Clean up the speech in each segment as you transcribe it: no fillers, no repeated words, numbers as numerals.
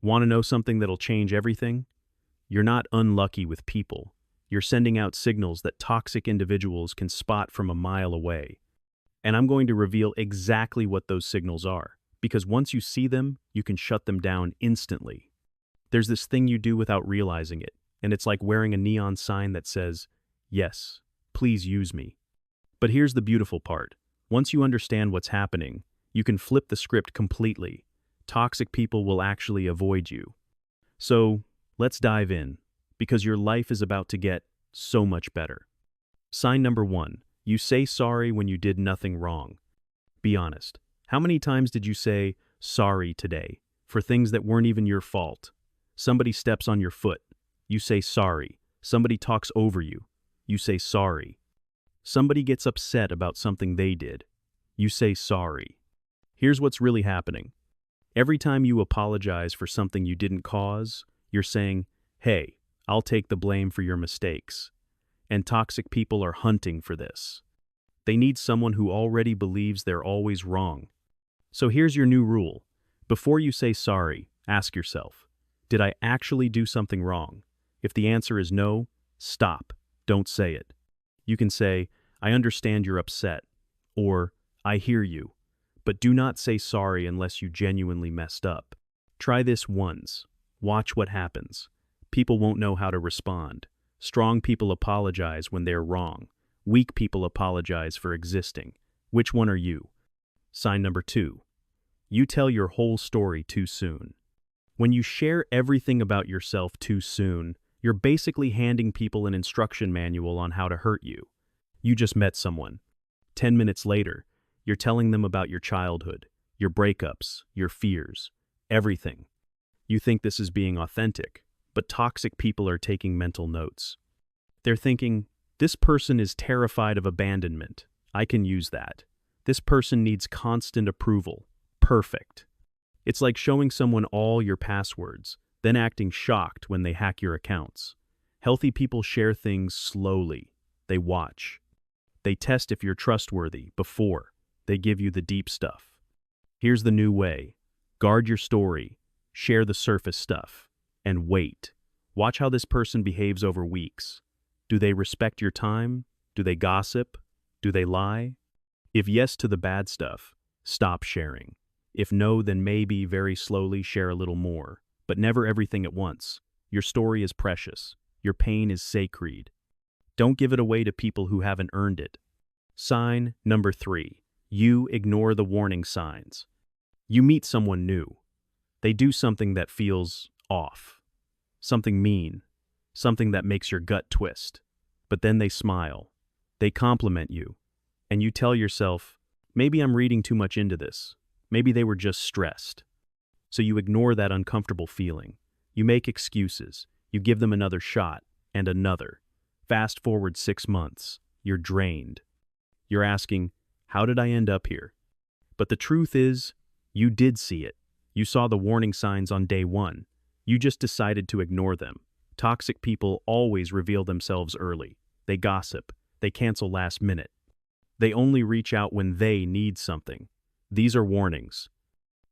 Want to know something that'll change everything? You're not unlucky with people. You're sending out signals that toxic individuals can spot from a mile away. And I'm going to reveal exactly what those signals are, because once you see them, you can shut them down instantly. There's this thing you do without realizing it, and it's like wearing a neon sign that says, "Yes, please use me." But here's the beautiful part. Once you understand what's happening, you can flip the script completely. Toxic people will actually avoid you. So, let's dive in, because your life is about to get so much better. Sign number 1. You say sorry when you did nothing wrong. Be honest. How many times did you say sorry today for things that weren't even your fault? Somebody steps on your foot. You say sorry. Somebody talks over you. You say sorry. Somebody gets upset about something they did. You say sorry. Here's what's really happening. Every time you apologize for something you didn't cause, you're saying, "Hey, I'll take the blame for your mistakes." And toxic people are hunting for this. They need someone who already believes they're always wrong. So here's your new rule. Before you say sorry, ask yourself, did I actually do something wrong? If the answer is no, stop. Don't say it. You can say, "I understand you're upset," or "I hear you," but do not say sorry unless you genuinely messed up. Try this once. Watch what happens. People won't know how to respond. Strong people apologize when they're wrong. Weak people apologize for existing. Which one are you? Sign number 2. You tell your whole story too soon. When you share everything about yourself too soon, you're basically handing people an instruction manual on how to hurt you. You just met someone. 10 minutes later, you're telling them about your childhood, your breakups, your fears, everything. You think this is being authentic, but toxic people are taking mental notes. They're thinking, this person is terrified of abandonment. I can use that. This person needs constant approval. Perfect. It's like showing someone all your passwords, then acting shocked when they hack your accounts. Healthy people share things slowly. They watch. They test if you're trustworthy before they give you the deep stuff. Here's the new way. Guard your story. Share the surface stuff. And wait. Watch how this person behaves over weeks. Do they respect your time? Do they gossip? Do they lie? If yes to the bad stuff, stop sharing. If no, then maybe very slowly share a little more, but never everything at once. Your story is precious. Your pain is sacred. Don't give it away to people who haven't earned it. Sign number 3. You ignore the warning signs. You meet someone new. They do something that feels off. Something mean. Something that makes your gut twist. But then they smile. They compliment you. And you tell yourself, maybe I'm reading too much into this. Maybe they were just stressed. So you ignore that uncomfortable feeling. You make excuses. You give them another shot and another. Fast forward 6 months. You're drained. You're asking, how did I end up here? But the truth is, you did see it. You saw the warning signs on day 1. You just decided to ignore them. Toxic people always reveal themselves early. They gossip. They cancel last minute. They only reach out when they need something. These are warnings.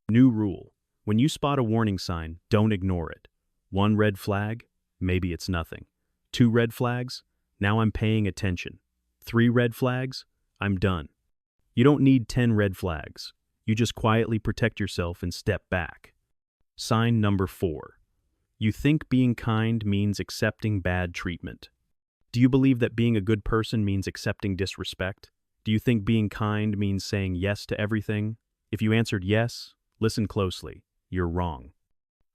New rule. When you spot a warning sign, don't ignore it. 1 red flag? Maybe it's nothing. 2 red flags? Now I'm paying attention. 3 red flags? I'm done. You don't need 10 red flags. You just quietly protect yourself and step back. Sign number 4. You think being kind means accepting bad treatment. Do you believe that being a good person means accepting disrespect? Do you think being kind means saying yes to everything? If you answered yes, listen closely. You're wrong.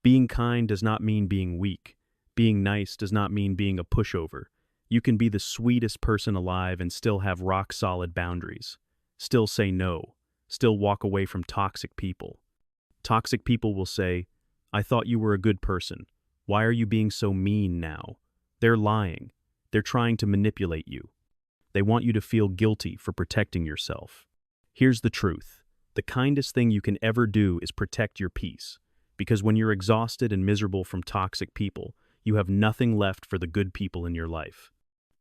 Being kind does not mean being weak. Being nice does not mean being a pushover. You can be the sweetest person alive and still have rock-solid boundaries. Still say no. Still walk away from toxic people. Toxic people will say, I thought you were a good person. Why are you being so mean now? They're lying. They're trying to manipulate you. They want you to feel guilty for protecting yourself. Here's the truth. The kindest thing you can ever do is protect your peace. Because when you're exhausted and miserable from toxic people, you have nothing left for the good people in your life.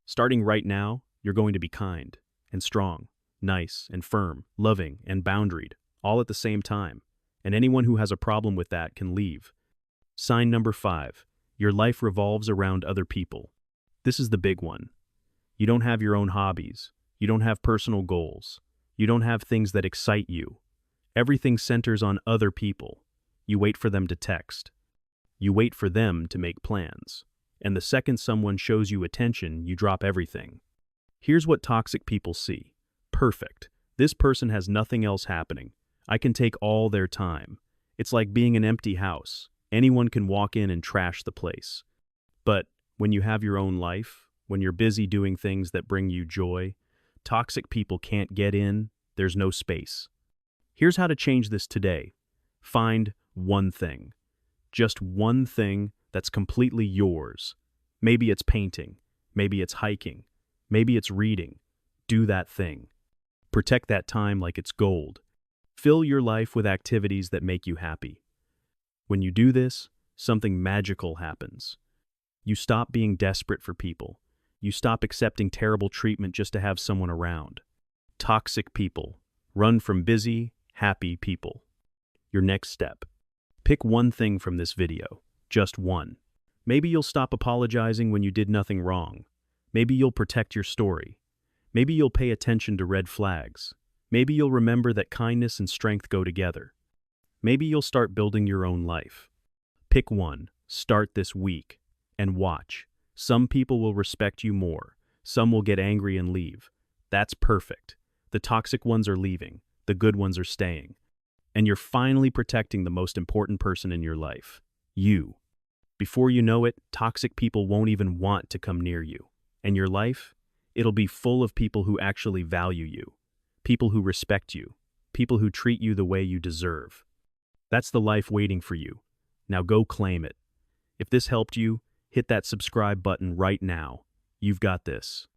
Starting right now, you're going to be kind and strong, nice and firm, loving and boundaried, all at the same time. And anyone who has a problem with that can leave. Sign number 5. Your life revolves around other people. This is the big one. You don't have your own hobbies. You don't have personal goals. You don't have things that excite you. Everything centers on other people. You wait for them to text. You wait for them to make plans. And the second someone shows you attention, you drop everything. Here's what toxic people see. Perfect. This person has nothing else happening. I can take all their time. It's like being an empty house. Anyone can walk in and trash the place. But when you have your own life, when you're busy doing things that bring you joy, toxic people can't get in, there's no space. Here's how to change this today. Find one thing. Just one thing that's completely yours. Maybe it's painting. Maybe it's hiking. Maybe it's reading. Do that thing. Protect that time like it's gold. Fill your life with activities that make you happy. When you do this, something magical happens. You stop being desperate for people. You stop accepting terrible treatment just to have someone around. Toxic people. Run from busy, happy people. Your next step. Pick one thing from this video. Just one. Maybe you'll stop apologizing when you did nothing wrong. Maybe you'll protect your story. Maybe you'll pay attention to red flags. Maybe you'll remember that kindness and strength go together. Maybe you'll start building your own life. Pick one. Start this week. And watch. Some people will respect you more. Some will get angry and leave. That's perfect. The toxic ones are leaving. The good ones are staying. And you're finally protecting the most important person in your life. You. Before you know it, toxic people won't even want to come near you. And your life? It'll be full of people who actually value you. People who respect you. People who treat you the way you deserve. That's the life waiting for you. Now go claim it. If this helped you, hit that subscribe button right now. You've got this.